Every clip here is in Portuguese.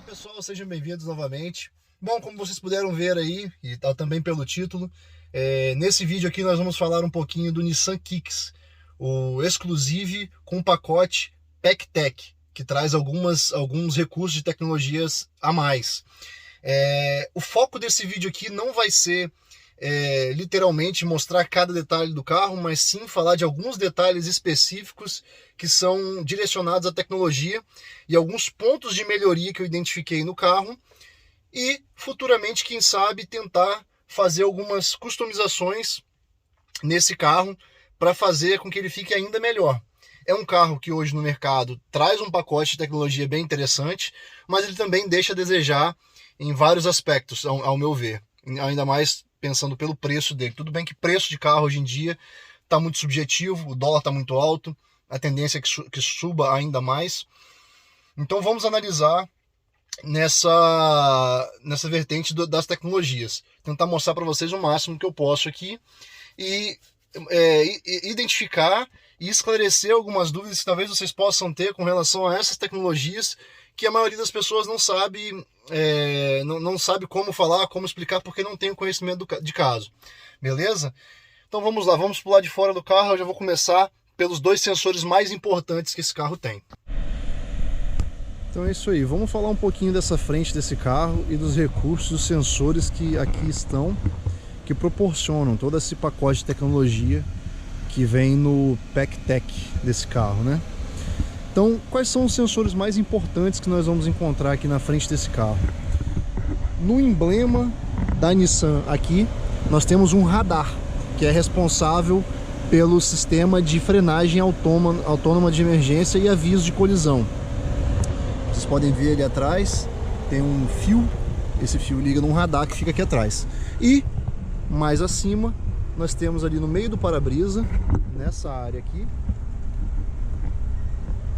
pessoal, sejam bem-vindos novamente. Bom, como vocês puderam ver aí, e tá também pelo título, nesse vídeo aqui nós vamos falar um pouquinho do Nissan Kicks, o Exclusive com pacote PackTech, que traz alguns recursos de tecnologias a mais. O foco desse vídeo aqui não vai ser literalmente mostrar cada detalhe do carro, mas sim falar de alguns detalhes específicos que são direcionados à tecnologia e alguns pontos de melhoria que eu identifiquei no carro e futuramente, quem sabe, tentar fazer algumas customizações nesse carro para fazer com que ele fique ainda melhor. É um carro que hoje no mercado traz um pacote de tecnologia bem interessante, mas ele também deixa a desejar em vários aspectos, ao meu ver, ainda mais pensando pelo preço dele. Tudo bem que preço de carro hoje em dia está muito subjetivo, o dólar está muito alto, a tendência é que suba ainda mais. Então vamos analisar nessa vertente das tecnologias. Tentar mostrar para vocês o máximo que eu posso aqui e identificar e esclarecer algumas dúvidas que talvez vocês possam ter com relação a essas tecnologias que a maioria das pessoas não sabe como falar, como explicar, porque não tem o conhecimento de caso. Beleza? Então vamos lá, vamos pro lado de fora do carro. Eu já vou começar pelos dois sensores mais importantes que esse carro tem. Então é isso aí, vamos falar um pouquinho dessa frente desse carro e dos recursos, dos sensores que aqui estão, que proporcionam todo esse pacote de tecnologia que vem no PackTech desse carro, né? Então, quais são os sensores mais importantes que nós vamos encontrar aqui na frente desse carro? No emblema da Nissan aqui, nós temos um radar, que é responsável pelo sistema de frenagem autônoma de emergência e aviso de colisão. Vocês podem ver ali atrás, tem um fio, esse fio liga num radar que fica aqui atrás. E, mais acima, nós temos ali no meio do para-brisa, nessa área aqui,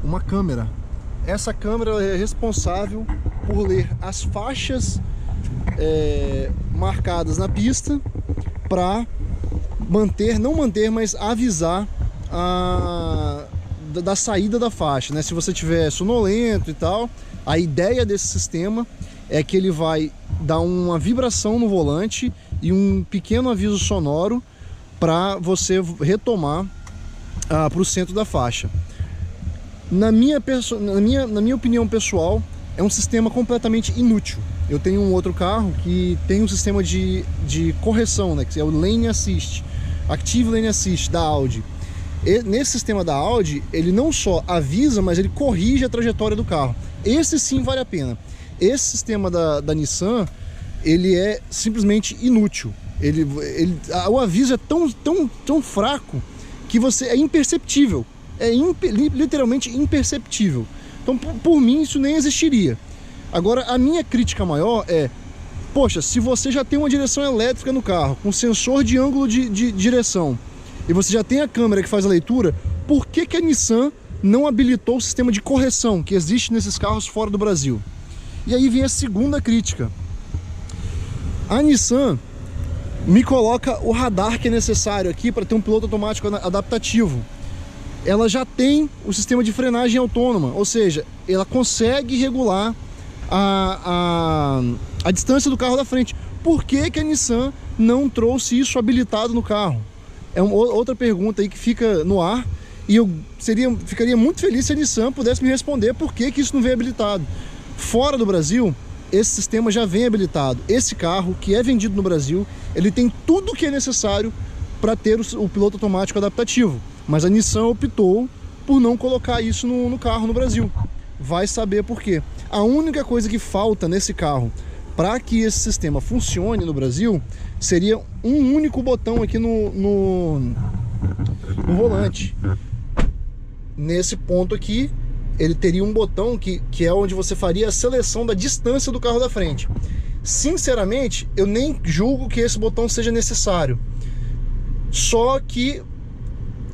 uma câmera. Essa câmera é responsável por ler as faixas marcadas na pista para mas avisar da saída da faixa, né? Se você tiver sonolento e tal, a ideia desse sistema é que ele vai dar uma vibração no volante e um pequeno aviso sonoro para você retomar para o centro da faixa. Na minha opinião pessoal, é um sistema completamente inútil. Eu tenho um outro carro que tem um sistema de correção, né, que é o Lane Assist, Active Lane Assist da Audi. E nesse sistema da Audi, ele não só avisa, mas ele corrige a trajetória do carro. Esse sim vale a pena. Esse sistema da Nissan, ele é simplesmente inútil. O aviso é tão fraco que é imperceptível. Literalmente imperceptível. Então, por mim, isso nem existiria. Agora, a minha crítica maior é: poxa, se você já tem uma direção elétrica no carro, com sensor de ângulo de direção, e você já tem a câmera que faz a leitura, por que a Nissan não habilitou o sistema de correção que existe nesses carros fora do Brasil? E aí vem a segunda crítica. A Nissan me coloca o radar que é necessário aqui para ter um piloto automático adaptativo. Ela já tem o sistema de frenagem autônoma, ou seja, ela consegue regular a distância do carro da frente. Por que a Nissan não trouxe isso habilitado no carro? É outra pergunta aí que fica no ar, e eu ficaria muito feliz se a Nissan pudesse me responder por que isso não veio habilitado. Fora do Brasil, esse sistema já vem habilitado. Esse carro, que é vendido no Brasil, ele tem tudo o que é necessário para ter o piloto automático adaptativo. Mas a Nissan optou por não colocar isso no carro no Brasil. Vai saber por quê. A única coisa que falta nesse carro para que esse sistema funcione no Brasil seria um único botão aqui no volante. Nesse ponto aqui, ele teria um botão que é onde você faria a seleção da distância do carro da frente. Sinceramente, eu nem julgo que esse botão seja necessário. Só que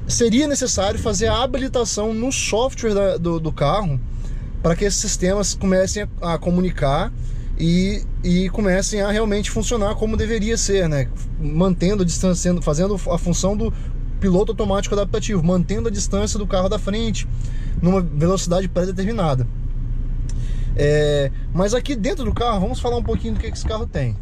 seria necessário fazer a habilitação no software do carro para que esses sistemas comecem a comunicar e comecem a realmente funcionar como deveria ser, né? Mantendo a distância, fazendo a função do piloto automático adaptativo, mantendo a distância do carro da frente numa velocidade pré-determinada. Mas aqui dentro do carro, vamos falar um pouquinho do que esse carro tem.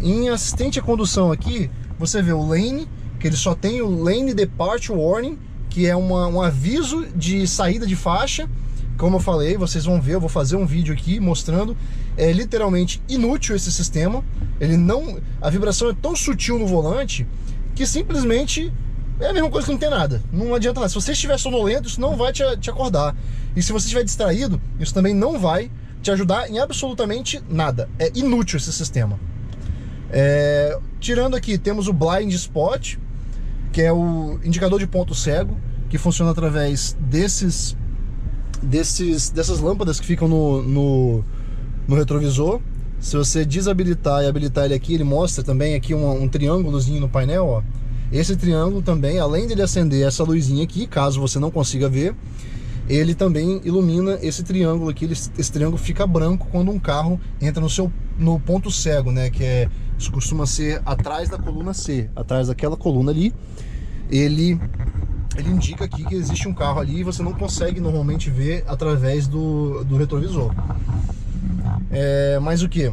Em assistente à condução aqui, você vê o lane, que ele só tem o lane departure warning, que é um aviso de saída de faixa. Como eu falei, vocês vão ver, eu vou fazer um vídeo aqui mostrando. É literalmente inútil esse sistema. A vibração é tão sutil no volante que simplesmente é a mesma coisa que não tem nada. Não adianta nada. Se você estiver sonolento, isso não vai te acordar. E se você estiver distraído, isso também não vai te ajudar em absolutamente nada. É inútil esse sistema. Tirando aqui, temos o Blind Spot, que é o indicador de ponto cego, que funciona através dessas lâmpadas que ficam no retrovisor. Se você desabilitar e habilitar ele aqui, ele mostra também aqui um triângulozinho no painel, ó. Esse triângulo também, além dele acender essa luzinha aqui, caso você não consiga ver, ele também ilumina esse triângulo aqui. Esse triângulo fica branco quando um carro entra no ponto cego, né? Isso costuma ser atrás da coluna C, atrás daquela coluna ali. Ele indica aqui que existe um carro ali e você não consegue normalmente ver através do retrovisor. Mas o que?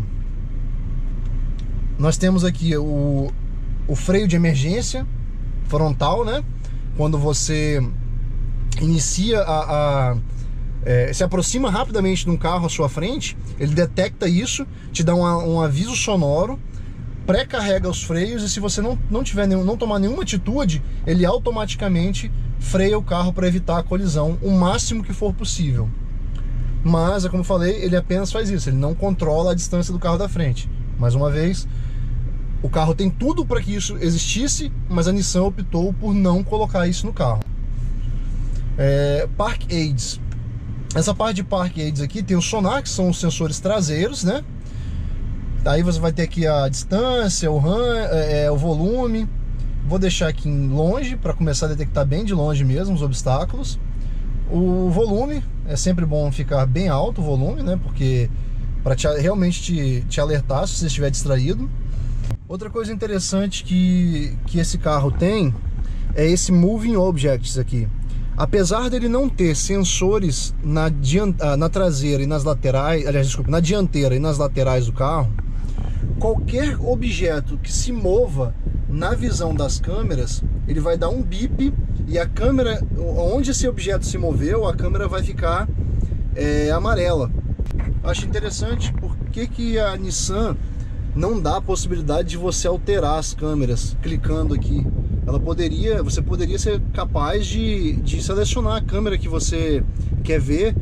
Nós temos aqui o freio de emergência frontal, né? Quando você inicia se aproxima rapidamente de um carro à sua frente, ele detecta isso, te dá um aviso sonoro, pré-carrega os freios, e se você não tomar nenhuma atitude, ele automaticamente freia o carro para evitar a colisão o máximo que for possível. Mas, como eu falei, ele apenas faz isso, ele não controla a distância do carro da frente. Mais uma vez, o carro tem tudo para que isso existisse, mas a Nissan optou por não colocar isso no carro. Park Aids. Essa parte de Park Aids aqui tem o sonar, que são os sensores traseiros, né? Aí você vai ter aqui a distância, o volume. Vou deixar aqui em longe para começar a detectar bem de longe mesmo os obstáculos. O volume, é sempre bom ficar bem alto o volume, né? Porque para realmente te alertar se você estiver distraído. Outra coisa interessante que esse carro tem é esse Moving Objects aqui. Apesar dele não ter sensores na traseira e nas laterais, aliás, desculpa, na dianteira e nas laterais do carro, qualquer objeto que se mova na visão das câmeras, ele vai dar um bip, e a câmera, onde esse objeto se moveu, a câmera vai ficar amarela. Acho interessante porque a Nissan não dá a possibilidade de você alterar as câmeras clicando aqui. Você poderia ser capaz de selecionar a câmera que você quer ver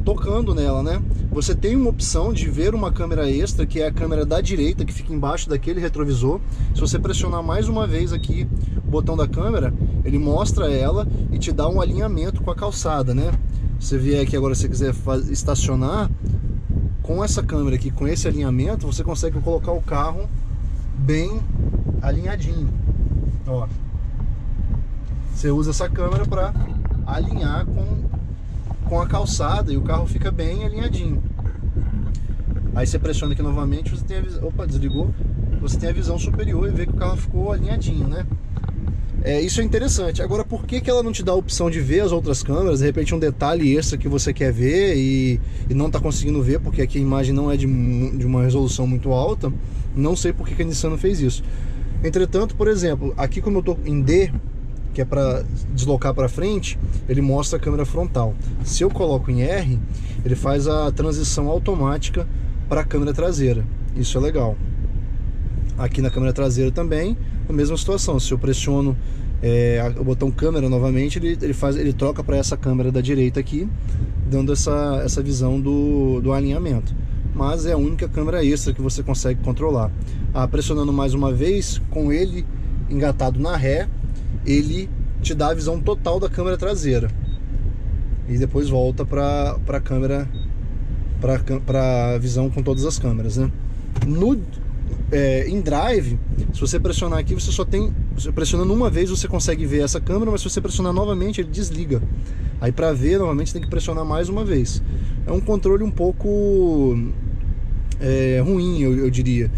tocando nela, né? Você tem uma opção de ver uma câmera extra, que é a câmera da direita, que fica embaixo daquele retrovisor. Se você pressionar mais uma vez aqui o botão da câmera, ele mostra ela e te dá um alinhamento com a calçada, né? Se você vier aqui agora, se você quiser estacionar, com essa câmera aqui, com esse alinhamento, você consegue colocar o carro bem alinhadinho. Ó, você usa essa câmera para alinhar com a calçada e o carro fica bem alinhadinho. Aí você pressiona aqui novamente, você tem a visão, opa, desligou, você tem a visão superior e vê que o carro ficou alinhadinho, né? Isso é interessante. Agora, por que ela não te dá a opção de ver as outras câmeras? De repente um detalhe extra que você quer ver e não está conseguindo ver, porque aqui a imagem não é de uma resolução muito alta. Não sei por que a Nissan não fez isso. Entretanto, por exemplo, aqui como eu estou em D, que é para deslocar para frente, ele mostra a câmera frontal. Se eu coloco em R, ele faz a transição automática para a câmera traseira. Isso é legal. Aqui na câmera traseira também, a mesma situação. Se eu pressiono o botão câmera novamente, ele troca para essa câmera da direita aqui, dando essa visão do alinhamento. Mas é a única câmera extra que você consegue controlar. Pressionando mais uma vez, com ele engatado na ré, ele te dá a visão total da câmera traseira e depois volta para a câmera, para a visão com todas as câmeras, né? Em Drive, se você pressionar aqui, pressionando uma vez você consegue ver essa câmera, mas se você pressionar novamente ele desliga. Aí para ver novamente tem que pressionar mais uma vez. É um controle um pouco ruim, eu diria,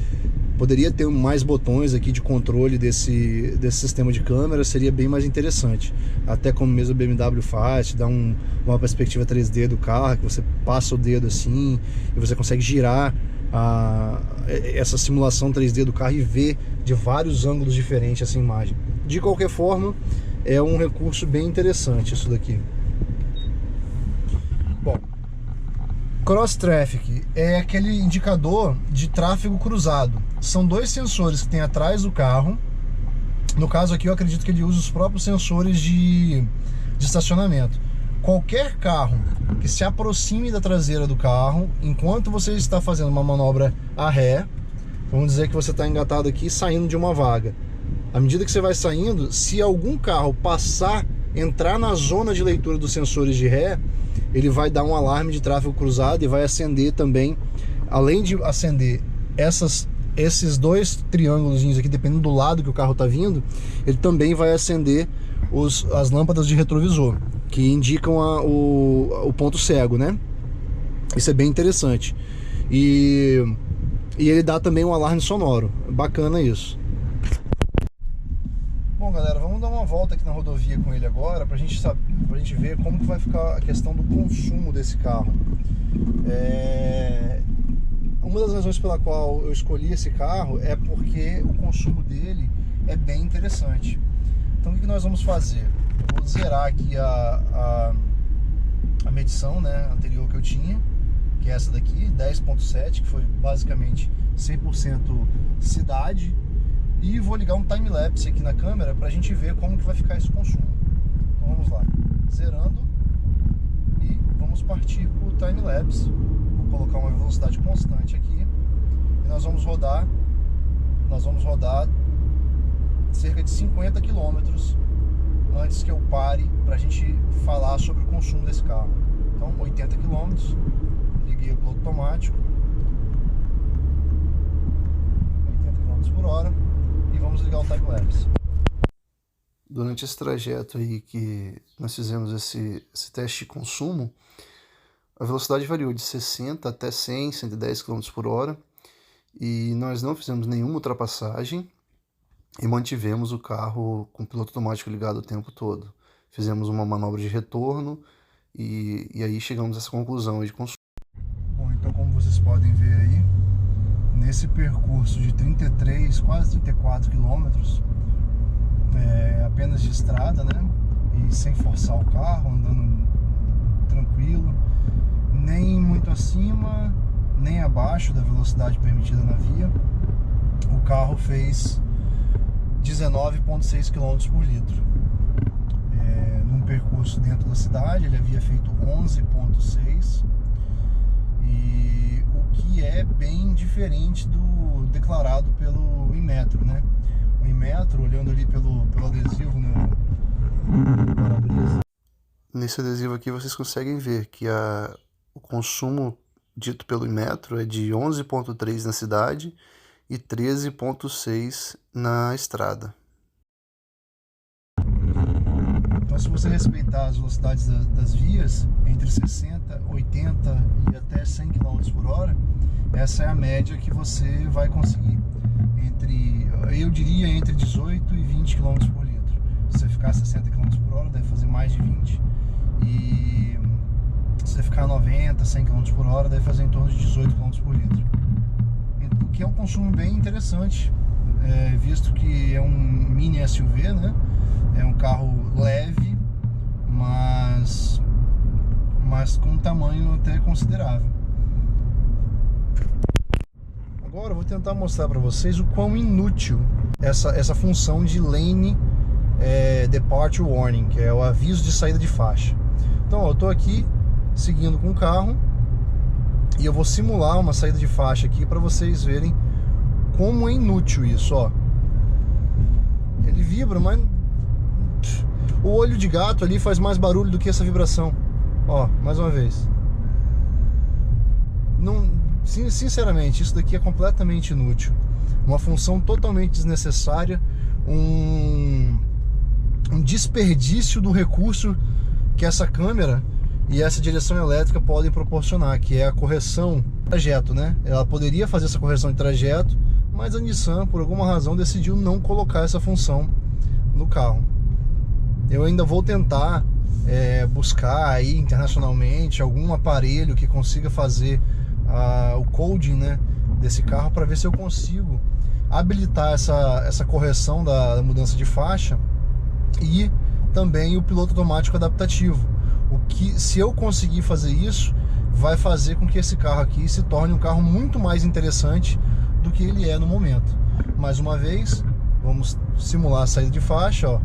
Poderia ter mais botões aqui de controle desse sistema de câmera, seria bem mais interessante. Até como mesmo a BMW faz, dá uma perspectiva 3D do carro, que você passa o dedo assim e você consegue girar essa simulação 3D do carro e ver de vários ângulos diferentes essa imagem. De qualquer forma, é um recurso bem interessante isso daqui. Bom, Cross Traffic é aquele indicador de tráfego cruzado. São dois sensores que tem atrás do carro. No caso aqui eu acredito que ele usa os próprios sensores de estacionamento. Qualquer carro que se aproxime da traseira do carro, enquanto você está fazendo uma manobra a ré, vamos dizer que você está engatado aqui saindo de uma vaga. À medida que você vai saindo, se algum carro entrar na zona de leitura dos sensores de ré, ele vai dar um alarme de tráfego cruzado e vai acender também, além de acender esses dois triângulos aqui, dependendo do lado que o carro está vindo, ele também vai acender as lâmpadas de retrovisor, que indicam o ponto cego, né? Isso é bem interessante. E ele dá também um alarme sonoro. Bacana isso. Bom, galera, vamos dar uma volta aqui na rodovia com ele agora pra gente ver como que vai ficar a questão do consumo desse carro. Uma das razões pela qual eu escolhi esse carro é porque o consumo dele é bem interessante. Então o que nós vamos fazer? Eu vou zerar aqui a medição, né, anterior que eu tinha, que é essa daqui, 10.7, que foi basicamente 100% cidade. E vou ligar um time-lapse aqui na câmera pra gente ver como que vai ficar esse consumo. Então vamos lá, zerando e vamos partir para o time-lapse. Vou colocar uma velocidade constante aqui e nós vamos rodar cerca de 50 km antes que eu pare pra gente falar sobre o consumo desse carro. Então 80 km, liguei o piloto automático, 80 km por hora. Vamos ligar o time-lapse. Durante esse trajeto aí que nós fizemos esse teste de consumo, a velocidade variou de 60 até 100, 110 km por hora e nós não fizemos nenhuma ultrapassagem e mantivemos o carro com o piloto automático ligado o tempo todo. Fizemos uma manobra de retorno e aí chegamos a essa conclusão de consumo. Bom, então como vocês podem ver aí, nesse percurso de 33, quase 34 quilômetros, apenas de estrada, né? E sem forçar o carro, andando tranquilo, nem muito acima, nem abaixo da velocidade permitida na via, o carro fez 19,6 km por litro. Num percurso dentro da cidade, ele havia feito 11,6 e o que é bem diferente do declarado pelo Inmetro, né? O Inmetro, olhando ali pelo adesivo no para-brisa. Nesse adesivo aqui vocês conseguem ver que o consumo dito pelo Inmetro é de 11,3 na cidade e 13,6 na estrada. Então, se você respeitar as velocidades das vias, entre 60, 80 e até 100 km por hora, essa é a média que você vai conseguir. Eu diria entre 18 e 20 km por litro. Se você ficar a 60 km por hora, deve fazer mais de 20. E se você ficar a 90, 100 km por hora, deve fazer em torno de 18 km por litro. O que é um consumo bem interessante, visto que é um mini SUV, né? É um carro leve, mas com um tamanho até considerável. Agora eu vou tentar mostrar para vocês o quão inútil essa função de Lane Departure Warning, que é o aviso de saída de faixa. Então eu estou aqui seguindo com o carro e eu vou simular uma saída de faixa aqui para vocês verem como é inútil isso, ó. Ele vibra, mas o olho de gato ali faz mais barulho do que essa vibração. Ó, mais uma vez. Não, sinceramente, isso daqui é completamente inútil. Uma função totalmente desnecessária, um desperdício do recurso que essa câmera e essa direção elétrica podem proporcionar, que é a correção de trajeto, né? Ela poderia fazer essa correção de trajeto mas a Nissan, por alguma razão, decidiu não colocar essa função no carro. Eu ainda vou tentar buscar aí internacionalmente algum aparelho que consiga fazer o coding, né, desse carro, para ver se eu consigo habilitar essa correção da mudança de faixa e também o piloto automático adaptativo. O que, se eu conseguir fazer isso, vai fazer com que esse carro aqui se torne um carro muito mais interessante do que ele é no momento. Mais uma vez, vamos simular a saída de faixa, ó.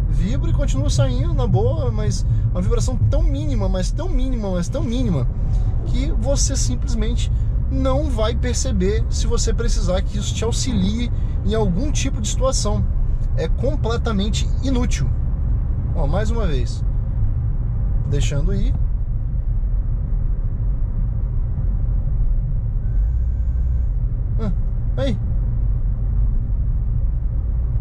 Vibra e continua saindo na boa, mas uma vibração tão mínima, mas tão mínima, mas tão mínima, que você simplesmente não vai perceber se você precisar que isso te auxilie em algum tipo de situação. É completamente inútil. Ó, mais uma vez, deixando ir. Aí,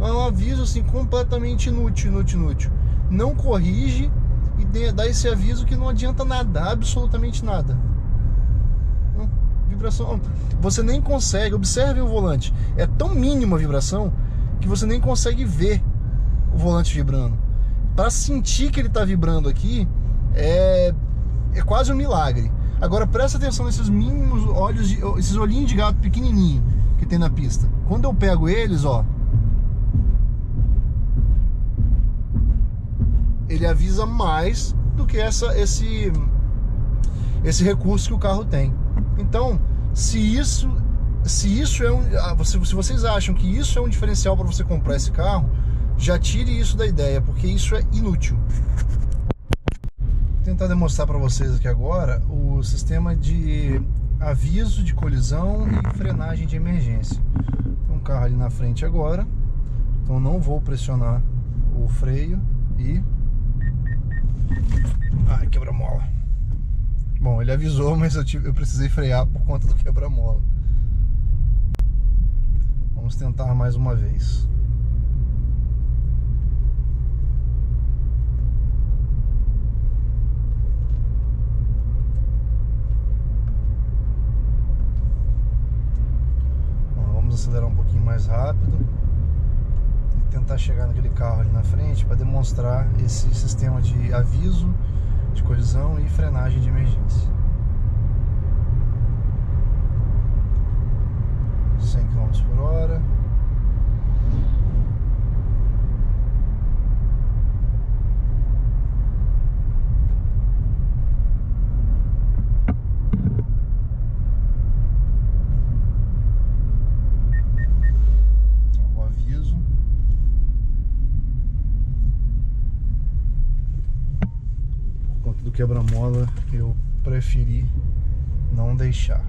é um aviso assim completamente inútil. Não corrige e dá esse aviso que não adianta nada, absolutamente nada. Vibração, você nem consegue, observem o volante, é tão mínima a vibração que você nem consegue ver o volante vibrando. Para sentir que ele está vibrando aqui é quase um milagre. Agora presta atenção nesses mínimos olhos, esses olhinhos de gato pequenininho que tem na pista. Quando eu pego eles, ó, ele avisa mais do que esse recurso que o carro tem. Então, se vocês acham que isso é um diferencial para você comprar esse carro, já tire isso da ideia, porque isso é inútil. Vou tentar demonstrar para vocês aqui agora o sistema de aviso de colisão e frenagem de emergência. Tem um carro ali na frente agora, então não vou pressionar o freio e... Ai, quebra-mola. Bom, ele avisou, mas eu precisei frear por conta do quebra-mola. Vamos tentar mais uma vez. Bom, vamos acelerar um pouquinho mais rápido e tentar chegar naquele carro ali na frente para demonstrar esse sistema de aviso de colisão e frenagem de emergência. 100 km/h. O aviso. Por conta do quebra-mola, eu preferi não deixar.